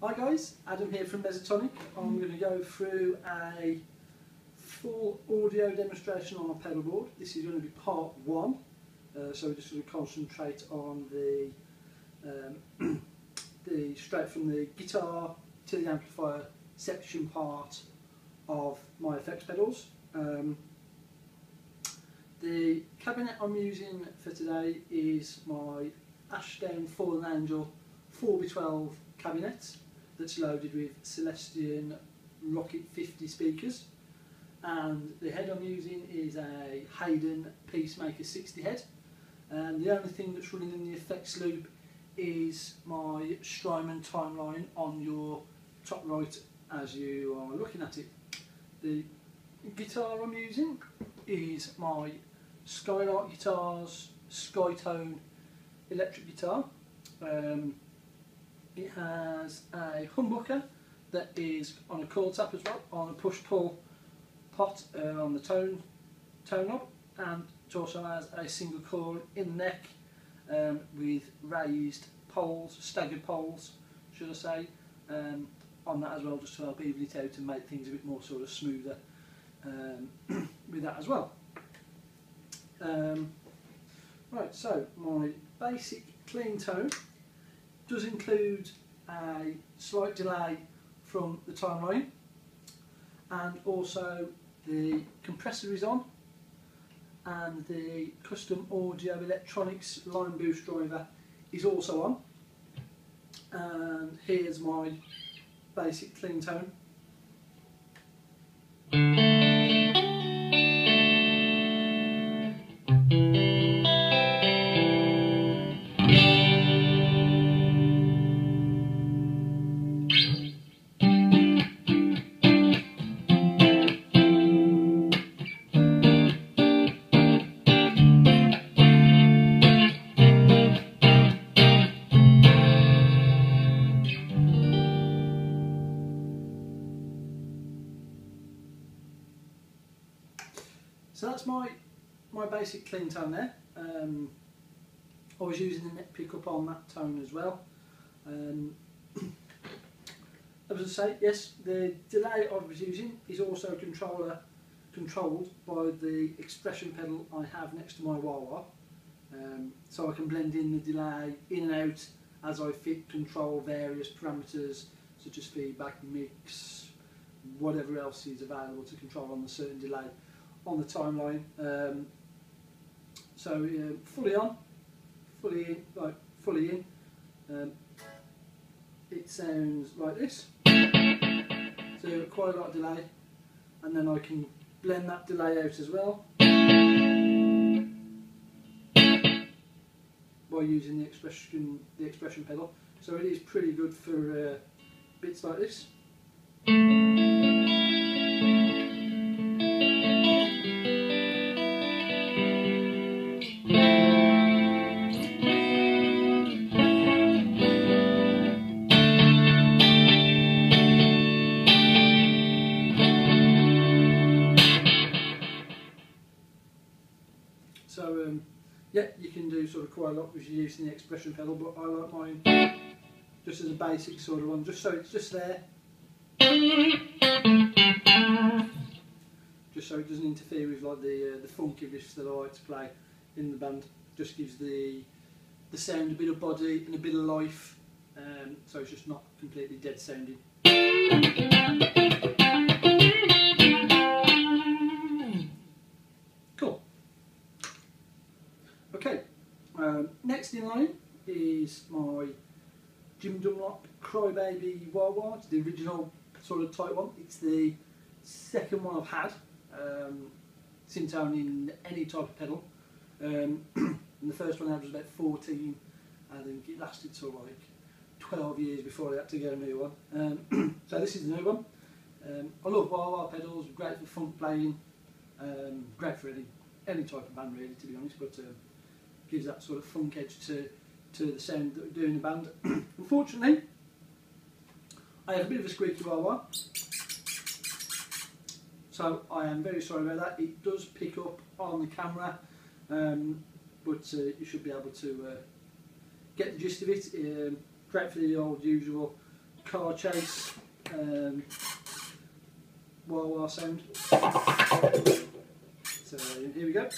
Hi guys, Adam here from Mesotonic. I'm going to go through a full audio demonstration on a pedalboard. This is going to be part one, so we're just going to concentrate on the straight from the guitar to the amplifier section part of my effects pedals. The cabinet I'm using for today is my Ashdown Fallen Angel 4x12 cabinet that's loaded with Celestion Rocket 50 speakers, and the head I'm using is a Hayden Peacemaker 60 head, and the only thing that's running in the effects loop is my Strymon timeline on your top right as you are looking at it. The guitar I'm using is my Skylark Skytone electric guitar. It has a humbucker that is on a chord tap as well, on a push-pull pot on the tone knob, and it also has a single coil in the neck with raised poles, staggered poles should I say, on that as well, just to help even it out and make things a bit more sort of smoother with that as well. Right, so my basic clean tone does include a slight delay from the timeline, and also the compressor is on, and the custom audio electronics line boost driver is also on, and here's my basic clean tone. So that's my basic clean tone there. I was using the neck pickup on that tone as well. As I say, yes, the delay I was using is also controlled by the expression pedal I have next to my wah-wah. So I can blend in the delay in and out as I control various parameters such as feedback, mix, whatever else is available to control on the certain delay on the timeline. So fully on, fully in. It sounds like this. So quite a lot of delay, and then I can blend that delay out as well by using the expression pedal. So it is pretty good for bits like this. So yeah, you can do sort of quite a lot with using the expression pedal, but I like mine just as a basic sort of one, just so it's just there, just so it doesn't interfere with like the funky riffs that I like to play in the band. Just gives the sound a bit of body and a bit of life, so it's just not completely dead sounding. Cool. Okay, next in line is my Jim Dunlop Crybaby wah-wah, the original sort of type one. It's the second one I've had since owning any type of pedal. And the first one I had was about 14. I think it lasted sort of like 12 years before I had to get a new one. So this is the new one. I love wah-wah pedals, great for funk playing, great for any type of band really, to be honest, but gives that sort of funk edge to the sound that we do in the band. Unfortunately, I have a bit of a squeaky wah-wah, so I am very sorry about that. It does pick up on the camera, but you should be able to get the gist of it. Great for the old usual car chase wah-wah sound. So here we go.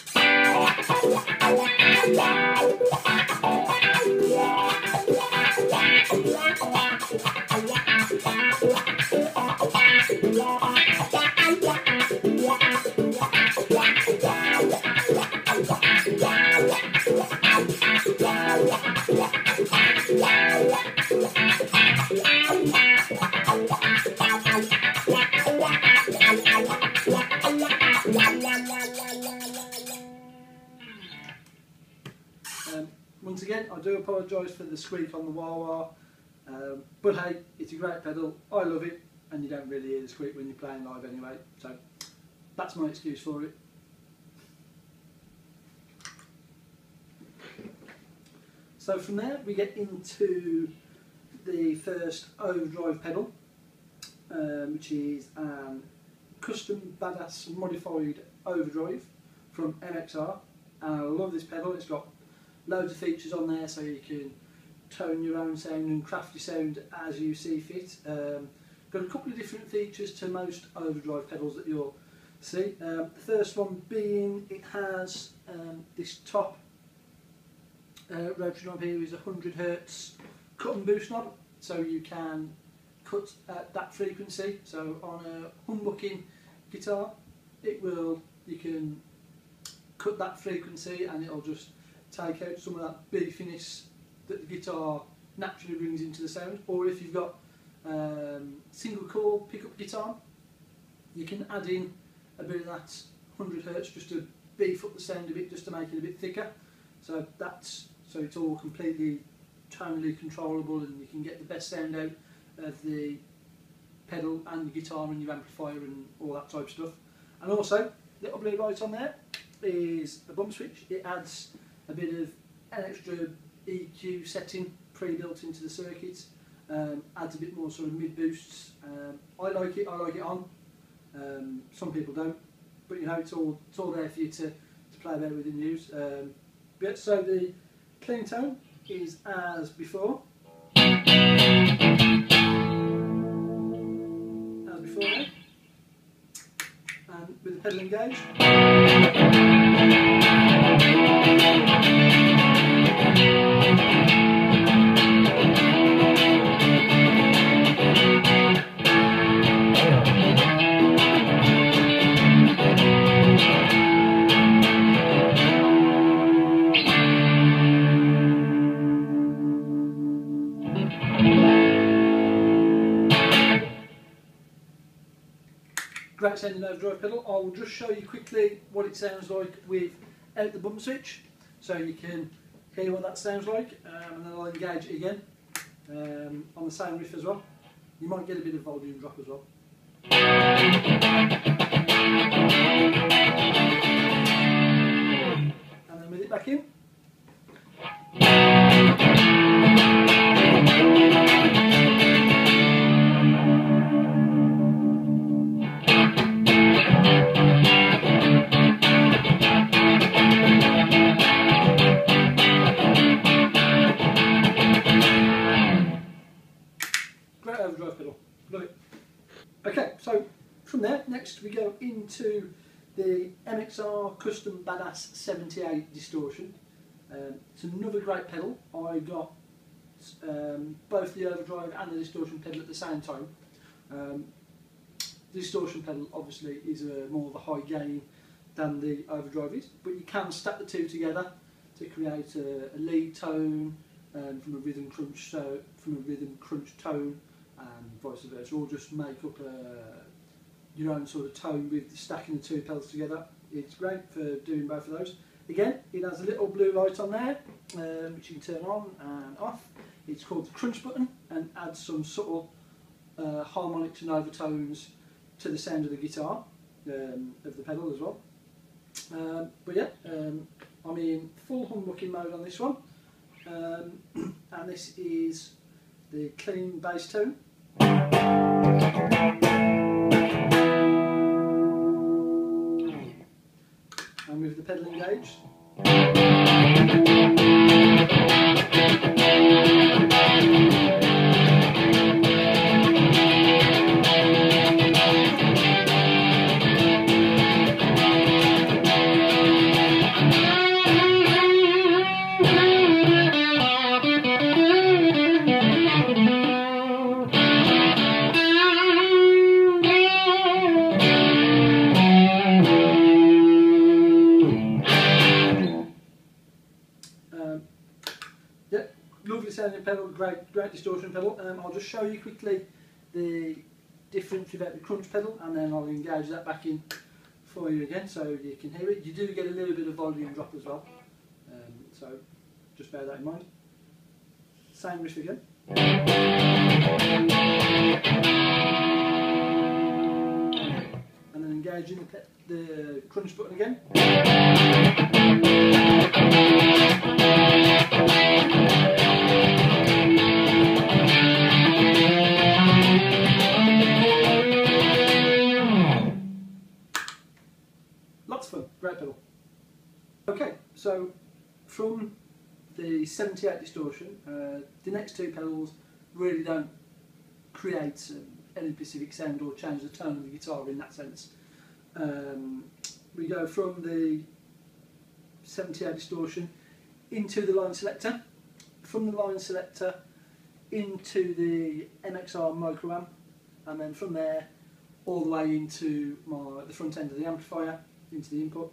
Once again, I do apologise for the squeak on the wah-wah, but hey, it's a great pedal, I love it, and you don't really hear the squeak when you're playing live anyway, so that's my excuse for it. So from there we get into the first overdrive pedal, which is a custom badass modified overdrive from MXR, and I love this pedal. It's got loads of features on there, so you can tone your own sound and craft your sound as you see fit. Got a couple of different features to most overdrive pedals that you'll see. The first one being it has this top rotary knob here is 100 Hz cut and boost knob, so you can cut at that frequency. So on a humbucking guitar, you can cut that frequency and it'll just take out some of that beefiness that the guitar naturally brings into the sound. Or if you've got single core pickup guitar, you can add in a bit of that 100 Hz just to beef up the sound a bit, just to make it a bit thicker. So it's all completely tonally controllable, and you can get the best sound out of the pedal and the guitar and your amplifier and all that type of stuff. And also, little blue light on there is a bump switch. It adds a bit of an extra EQ setting pre-built into the circuit, adds a bit more sort of mid boosts. I like it on. Some people don't, but you know, it's all there for you to play about with and use. So the clean tone is as before. There. And with the pedal engaged. Great sounding overdrive pedal. I will just show you quickly what it sounds like without the bump switch, so you can hear what that sounds like, and then I'll engage it again on the same riff as well. You might get a bit of volume drop as well. And then with it back in. Overdrive pedal, love it. Okay, so from there, next we go into the MXR Custom Badass 78 Distortion. It's another great pedal. I got both the overdrive and the distortion pedal at the same time. The distortion pedal obviously is more of a high gain than the overdrive is, but you can stack the two together to create a lead tone from a rhythm crunch tone, and vice versa, or just make up your own sort of tone with stacking the two pedals together. It's great for doing both of those. Again, it has a little blue light on there, which you can turn on and off. It's called the crunch button, and adds some subtle harmonics and overtones to the sound of the guitar, of the pedal as well. But yeah, I'm in full humbucking mode on this one, and this is the clean bass tone. And with the pedal engaged. pedal, great distortion pedal. I'll just show you quickly the difference without the crunch pedal, and then I'll engage that back in for you again so you can hear it. You do get a little bit of volume drop as well, so just bear that in mind. Same riff again. And then engaging the crunch button again. Lots of fun, great pedal. Okay, so from the 78 distortion, the next two pedals really don't create any specific sound or change the tone of the guitar in that sense. We go from the 78 distortion into the line selector, from the line selector into the MXR micro amp, and then from there all the way into the front end of the amplifier, into the input,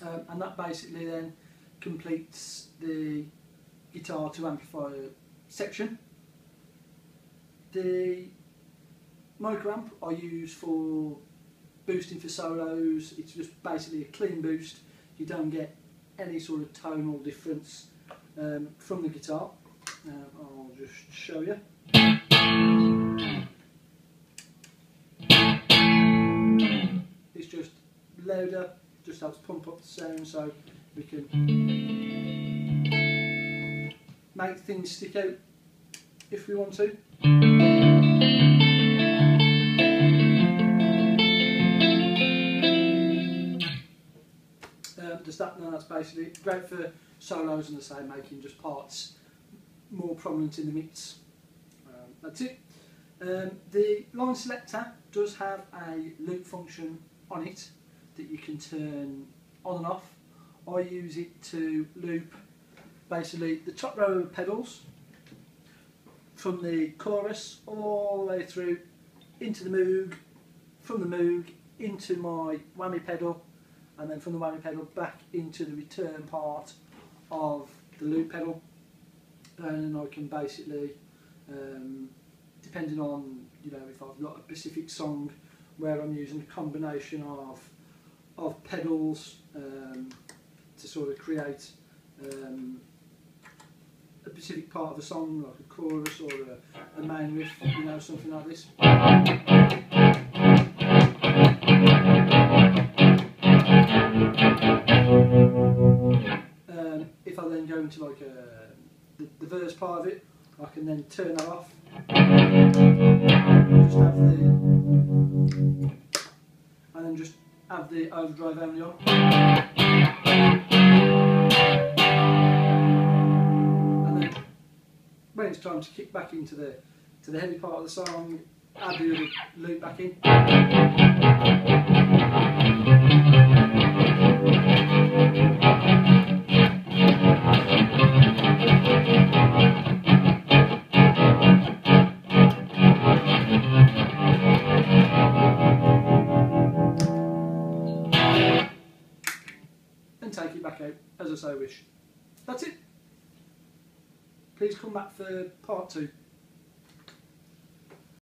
and that basically then completes the guitar to amplifier section. The micro amp I use for boosting for solos. It's just basically a clean boost. You don't get any sort of tonal difference from the guitar. I'll just show you. It's just louder, just helps pump up the sound so we can make things stick out if we want to. That's basically great for solos, and the same, making just parts more prominent in the mix. That's it. The line selector does have a loop function on it that you can turn on and off. I use it to loop basically the top row of pedals from the chorus all the way through into the Moog, from the Moog into my whammy pedal, and then from the whammy pedal back into the return part of the loop pedal. And I can basically, depending on, if I've got a specific song where I'm using a combination of pedals to sort of create a specific part of a song, like a chorus or a main riff, something like this. If I then go into like the verse part of it, I can then turn that off. Just have the overdrive only on. And then when it's time to kick back into the heavy part of the song, add the other loop back in. Take it back out as I so wish. That's it. Please come back for part 2.